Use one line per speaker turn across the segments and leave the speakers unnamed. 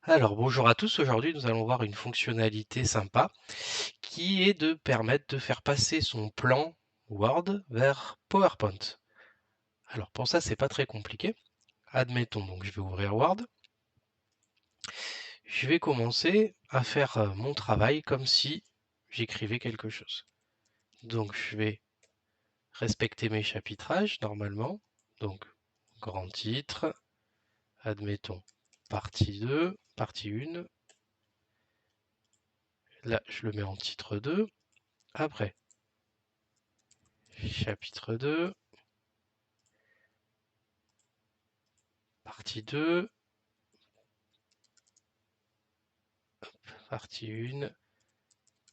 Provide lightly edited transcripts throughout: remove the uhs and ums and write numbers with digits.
Alors bonjour à tous, aujourd'hui nous allons voir une fonctionnalité sympa qui est de permettre de faire passer son plan Word vers PowerPoint. Alors pour ça c'est pas très compliqué. Admettons donc je vais ouvrir Word. Je vais commencer à faire mon travail comme si j'écrivais quelque chose. Donc je vais respecter mes chapitrages normalement. Donc grand titre, admettons partie 2, partie 1. Là je le mets en titre 2. Après chapitre 2, partie 2, partie 1,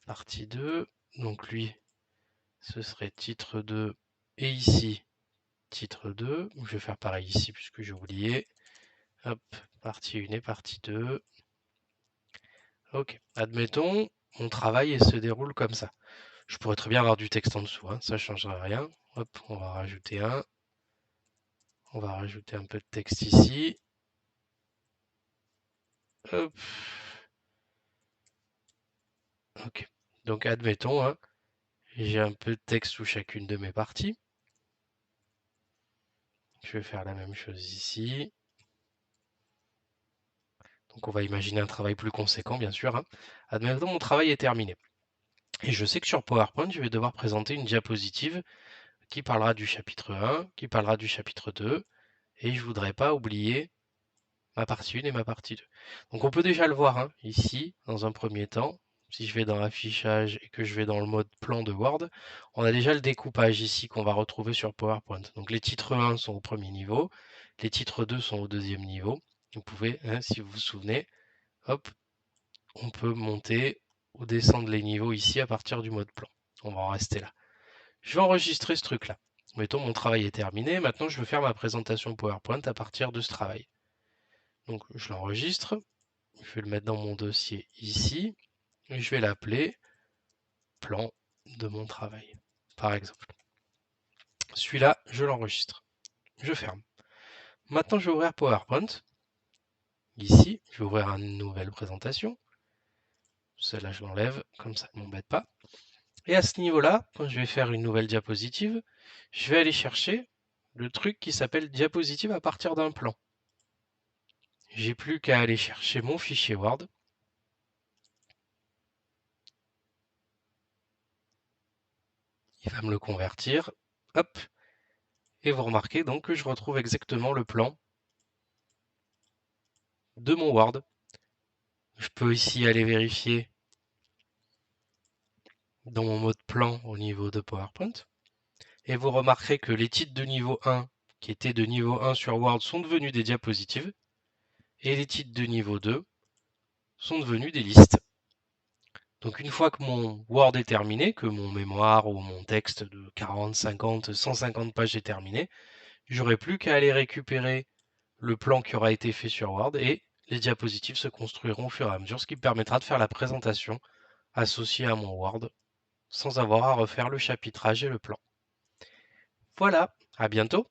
partie 2. Donc lui, ce serait titre 2. Et ici, titre 2. Je vais faire pareil ici puisque j'ai oublié. Hop, partie 1 et partie 2. Ok, admettons, mon travail se déroule comme ça. Je pourrais très bien avoir du texte en dessous, hein, ça ne changera rien. Hop, on va rajouter un. On va rajouter un peu de texte ici. Hop. Ok, donc admettons, hein, j'ai un peu de texte sous chacune de mes parties. Je vais faire la même chose ici. Donc on va imaginer un travail plus conséquent, bien sûr, hein. Admettons, mon travail est terminé. Et je sais que sur PowerPoint, je vais devoir présenter une diapositive qui parlera du chapitre 1, qui parlera du chapitre 2, et je ne voudrais pas oublier ma partie 1 et ma partie 2. Donc on peut déjà le voir, hein, ici, dans un premier temps. Si je vais dans affichage et que je vais dans le mode plan de Word, on a déjà le découpage ici qu'on va retrouver sur PowerPoint. Donc les titres 1 sont au premier niveau, les titres 2 sont au deuxième niveau. Vous pouvez, hein, si vous vous souvenez, hop, on peut monter ou descendre les niveaux ici à partir du mode plan. On va en rester là. Je vais enregistrer ce truc-là. Mettons, mon travail est terminé. Maintenant, je veux faire ma présentation PowerPoint à partir de ce travail. Donc, je l'enregistre. Je vais le mettre dans mon dossier ici. Et je vais l'appeler plan de mon travail, par exemple. Celui-là, je l'enregistre. Je ferme. Maintenant, je vais ouvrir PowerPoint. Ici, je vais ouvrir une nouvelle présentation. Celle-là, je l'enlève, comme ça, ne m'embête pas. Et à ce niveau-là, quand je vais faire une nouvelle diapositive, je vais aller chercher le truc qui s'appelle diapositive à partir d'un plan. J'ai plus qu'à aller chercher mon fichier Word. Il va me le convertir. Hop. Et vous remarquez donc que je retrouve exactement le plan de mon Word. Je peux ici aller vérifier dans mon mode plan au niveau de PowerPoint. Et vous remarquerez que les titres de niveau 1 qui étaient de niveau 1 sur Word sont devenus des diapositives. Et les titres de niveau 2 sont devenus des listes. Donc une fois que mon Word est terminé, que mon mémoire ou mon texte de 40, 50, 150 pages est terminé, j'aurai plus qu'à aller récupérer le plan qui aura été fait sur Word et les diapositives se construiront au fur et à mesure, ce qui me permettra de faire la présentation associée à mon Word sans avoir à refaire le chapitrage et le plan. Voilà, à bientôt!